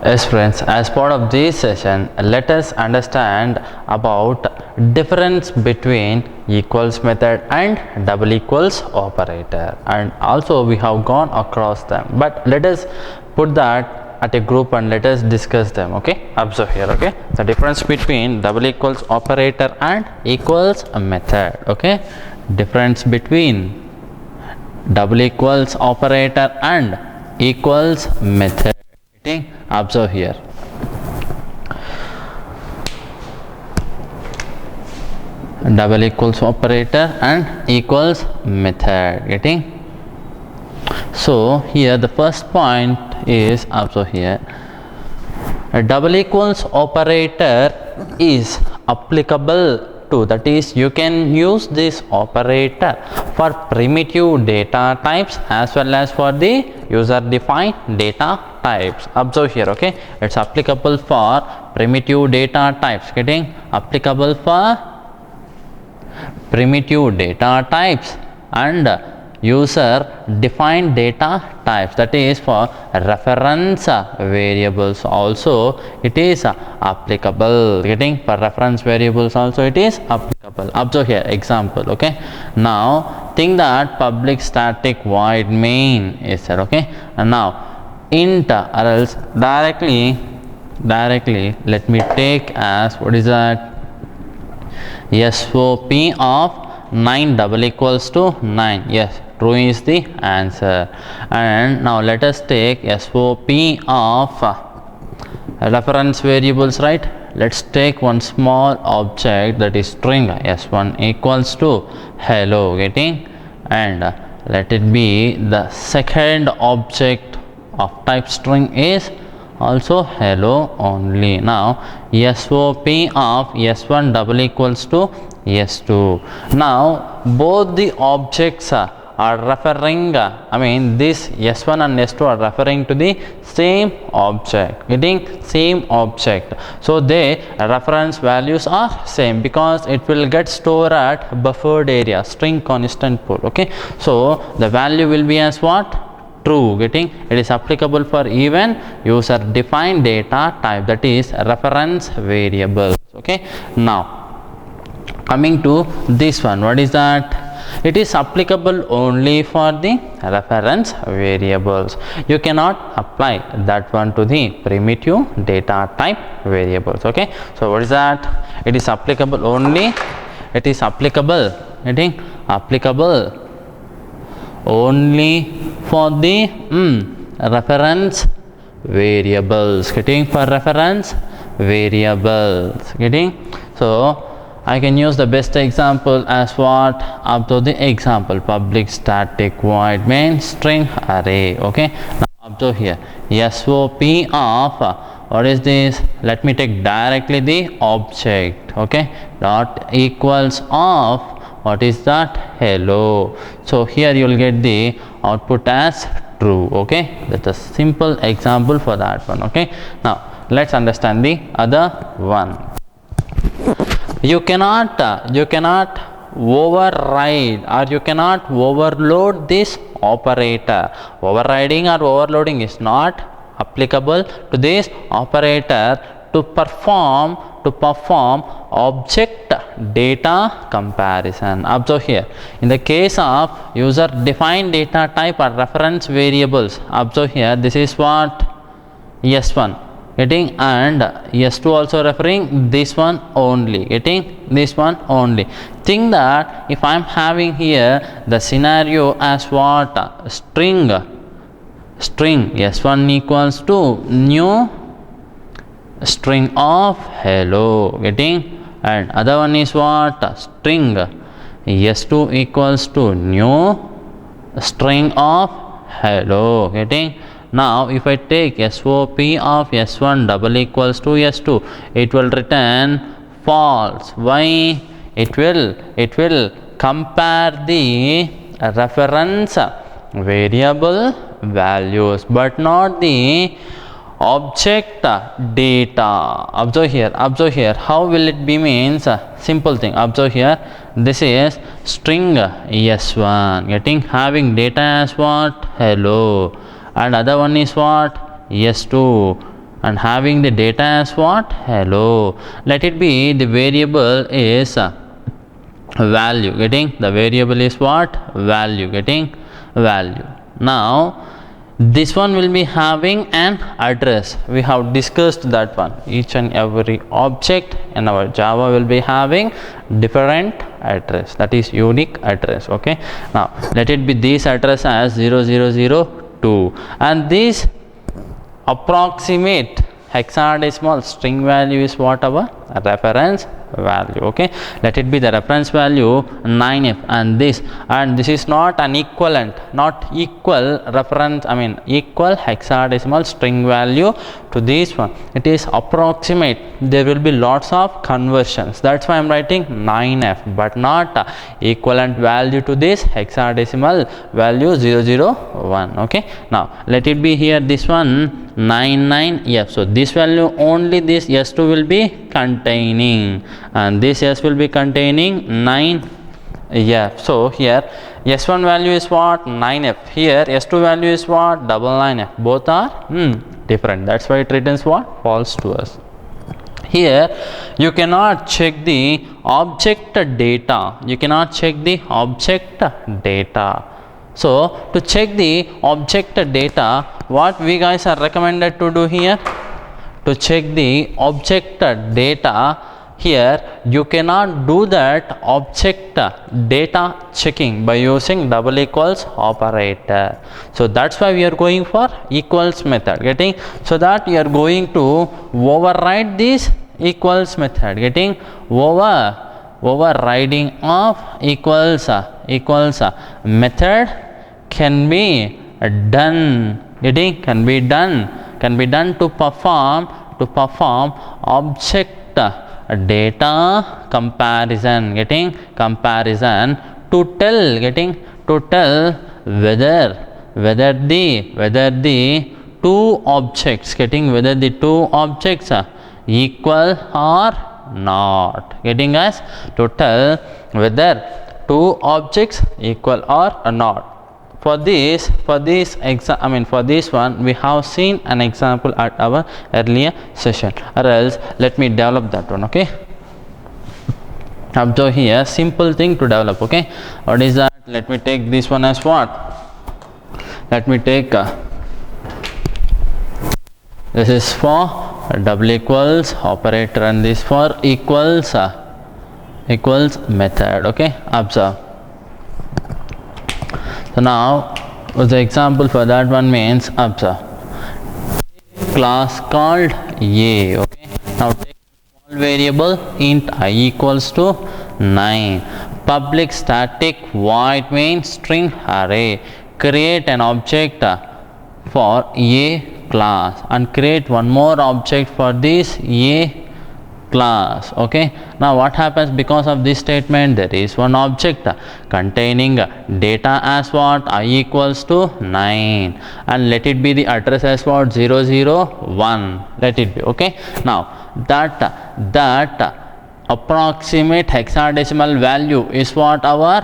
Yes friends, as part of this session, let us understand about difference between equals method and double equals operator, and also we have gone across them, but let us put that at a group and let us discuss them. Okay, observe here. Okay, the difference between double equals operator and equals method. Okay, difference between double equals operator and equals method. Okay, observe here. Double equals operator and equals method. Getting? So here the first point is, observe here, a double equals operator is applicable to, that is, you can use this operator for primitive data types as well as for the user defined data types. Observe here. Okay, it's applicable for primitive data types. Getting? Applicable for primitive data types and user defined data types, that is for reference variables also it is applicable. Getting? For reference variables also it is applicable. Observe here example. Okay, now think that public static void main is there. Okay, and now int or else directly let me take as, what is that, SOP of 9 double equals to 9. Yes, true is the answer. And now let us take SOP of reference variables, right? Let's take one small object, that is string s1 equals to hello. Getting? And let it be the second object of type string is also hello only. Now SOP of s1 double equals to s2. Now both the objects are referring, this s1 and s2 are referring to the same object. Getting? Same object, so their reference values are same because it will get stored at buffered area, string constant pool. Okay, so the value will be as what? True. Getting? It is applicable for even user defined data type, that is reference variables. Okay, now coming to this one, what is that? It is applicable only for the reference variables. You cannot apply that one to the primitive data type variables. Okay, so what is that? It is applicable only, it is applicable, getting? Applicable only for the reference variables. Getting? For reference variables. Getting? So I can use the best example as what? Up to the example, public static void main string array. Okay, now up to here, SOP of what is this? Let me take directly the object. Okay, dot equals of, what is that? Hello. So here you will get the output as true. Okay, that's a simple example for that one. Okay, now let's understand the other one. You cannot override or you cannot overload this operator. Overriding or overloading is not applicable to this operator to perform object data comparison. Observe here, in the case of user defined data type or reference variables, observe here, this is what? S1. Getting? And s2 also referring this one only. Getting? This one only. Think that if I am having here the scenario as what? String s1 equals to new string of hello. Getting? And other one is what? String s2 equals to new string of hello. Getting? Now if I take SOP of s1 double equals to s2, it will return false. Why? It will compare the reference variable values but not the object data. Observe here, how will it be? Means simple thing. Observe here, this is string s1, getting? Having data as what? Hello. And other one is what? s2, and having the data as what? Hello. Let it be the variable is value. Getting? The variable is what? Value. Getting? Value. Now this one will be having an address. We have discussed that one. Each and every object in our Java will be having different address, that is unique address. Okay, now let it be this address as 0002, and this approximate hexadecimal string value is what? Our reference value. Okay, let it be the reference value 9f, and this is not an equivalent, not equal reference, equal hexadecimal string value to this one. It is approximate. There will be lots of conversions. That's why I'm writing 9f, but not equivalent value to this hexadecimal value 001. Okay, now let it be here this one 99f. So this value only this s2 will be containing, and this s will be containing 9f. So here s1 value is what? 9f. Here s2 value is what? 99f. Both are different. That's why it returns what? False to us. Here you cannot check the object data. You cannot check the object data. So to check the object data, what we guys are recommended to do here? To check the object data, here you cannot do that object data checking by using double equals operator. So that's why we are going for equals method. Getting? So that you are going to override this equals method. Getting? Overriding of equals method can be done. Getting? Can be done to perform object data comparison. Getting? Comparison to tell. Getting? To tell whether the two objects, getting, whether the two objects are equal or not. Getting, guys? To tell whether two objects equal or not. For this one we have seen an example at our earlier session, or else let me develop that one. Okay, observe here, simple thing to develop. Okay, what is that? Let me take this one as what? Let me take this is for double equals operator, and this for equals method. Okay, observe. So now the example for that one means, observe, class called a. Okay, now take small variable int I equals to 9, public static void main string array, create an object for a class and create one more object for this a class. Okay, now what happens because of this statement? There is one object containing data as what? I equals to 9, and let it be the address as what? 001. Let it be. Okay, now that approximate hexadecimal value is what? Our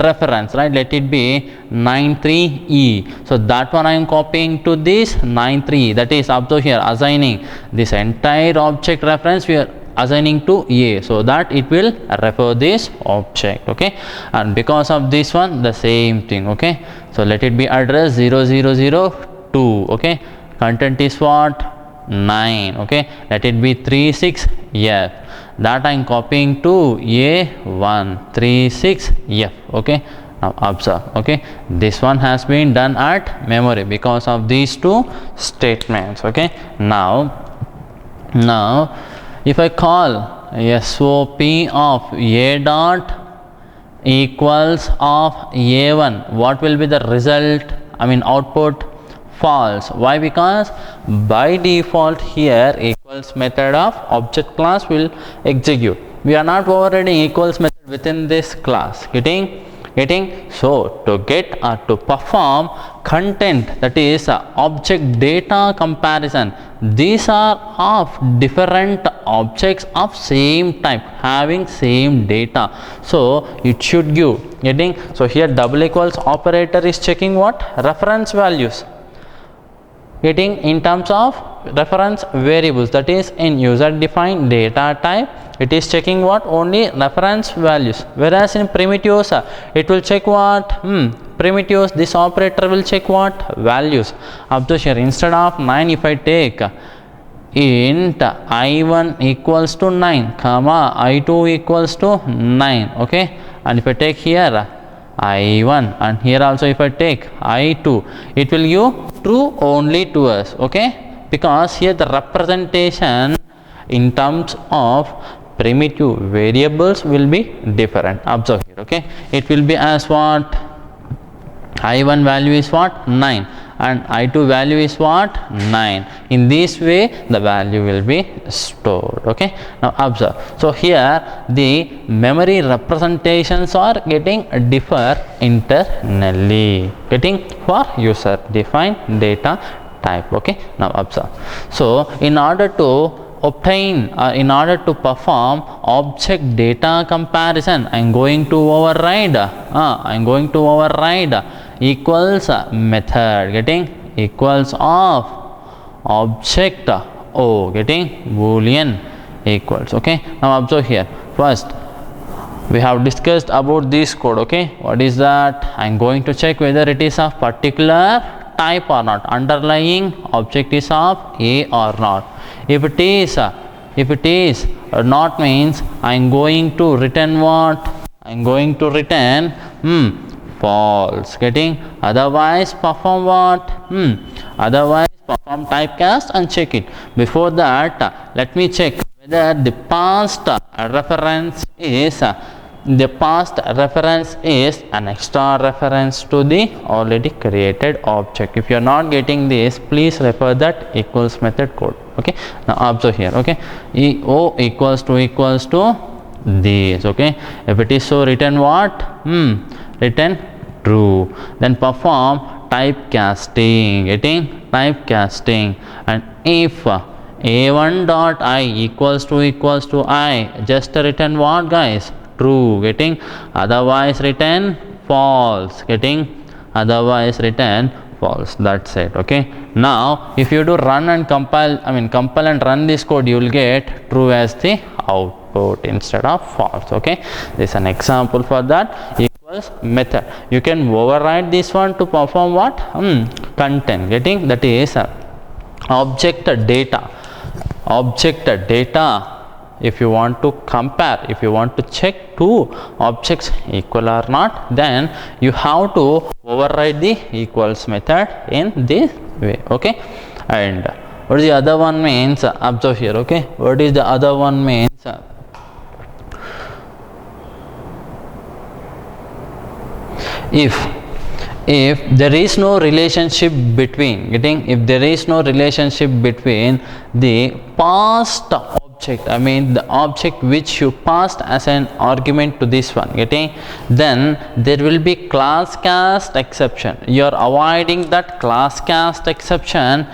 reference, right? Let it be 93e. So that one I am copying to this 93. That is up to here, assigning this entire object reference we are assigning to a, so that it will refer this object. Okay, and because of this one the same thing. Okay, so let it be address 0002. Okay, content is what? 9. Okay, let it be 36f. That I am copying to a1 36f. Okay, now observe. Okay, this one has been done at memory because of these two statements. Okay, now if I call SOP of a dot equals of a1, what will be the result? Output false. Why? Because by default here equals method of object class will execute. We are not overriding equals method within this class. Getting? So to get or to perform content, that is object data comparison, these are of different objects of same type having same data, so it should give. Getting? So here double equals operator is checking what? Reference values. getting in terms of reference variables, that is in user defined data type it is checking what? Only reference values, whereas in primitives it will check what? Primitives, this operator will check what? Values. Observe here, instead of 9, if I take int I1 equals to 9 comma I2 equals to 9, okay, and if I take here I1 and here also if I take I2, it will give true only to us, okay, because here the representation in terms of primitive variables will be different. Observe here, okay, it will be as what? I1 value is what? 9 and I2 value is what? 9. In this way the value will be stored, okay. Now observe, so here the memory representations are getting differ internally, getting for user defined data type, okay. Now observe, so in order to obtain in order to perform object data comparison, I am going to override equals method, getting equals of object getting boolean equals, okay. Now observe here, first we have discussed about this code, okay. What is that? I am going to check whether it is of particular type or not, underlying object is of A or not. If it is not, means I am going to return what? I am going to return false, getting, otherwise perform what? Otherwise perform typecast and check it. Before that let me check whether the past reference is an extra reference to the already created object. If you are not getting this, please refer that equals method code, okay. Now observe here, okay, O equals to this, okay. If it is so, return what? Return true. Then perform typecasting, getting typecasting, and if a1 dot I equals to I, just return what, guys? True, getting, otherwise return false, getting, otherwise return false. That's it, okay. Now if you do run and compile and run this code, you will get true as the output instead of false, okay. This is an example for that. Equals method, you can override this one to perform what? Content, getting, that is object data. If you want to compare, if you want to check two objects equal or not, then you have to override the equals method in this way, okay. And what is the other one means? Observe here, okay, what is the other one means? If there is no relationship between, getting, if there is no relationship between the past object, the object which you passed as an argument to this one, getting, then there will be class cast exception. You are avoiding that class cast exception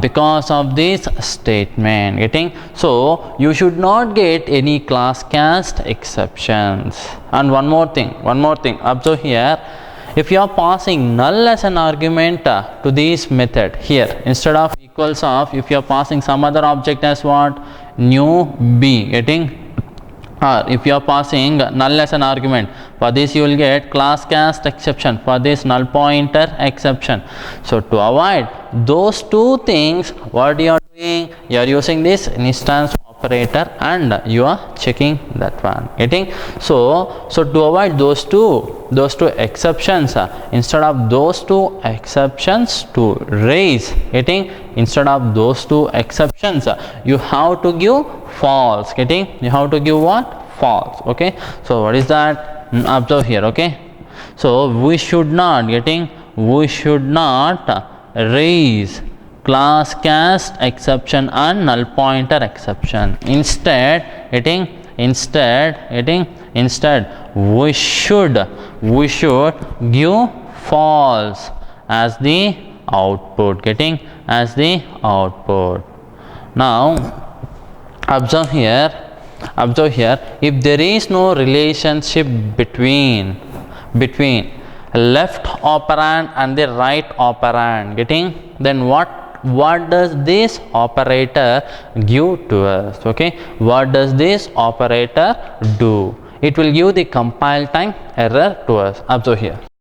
because of this statement, getting. So you should not get any class cast exceptions. And one more thing, observe here, if you are passing null as an argument to this method here, instead of equals of, if you are passing some other object as what? New b, getting, or if you are passing null as an argument, for this you will get class cast exception, for this null pointer exception. So to avoid those two things, what you are doing? You are using this instance operator and you are checking that one, getting. So to avoid those two exceptions, instead of those two exceptions to raise, getting, instead of those two exceptions you have to give false, getting, you have to give what? False, okay. So what is that? Observe here, okay. So we should not, getting, we should not raise class cast exception and null pointer exception. Instead, we should give false as the output, getting, as the output. Now observe here, if there is no relationship between left operand and the right operand, getting, then what what does this operator give to us? Okay, what does this operator do? It will give the compile time error to us. Observe here.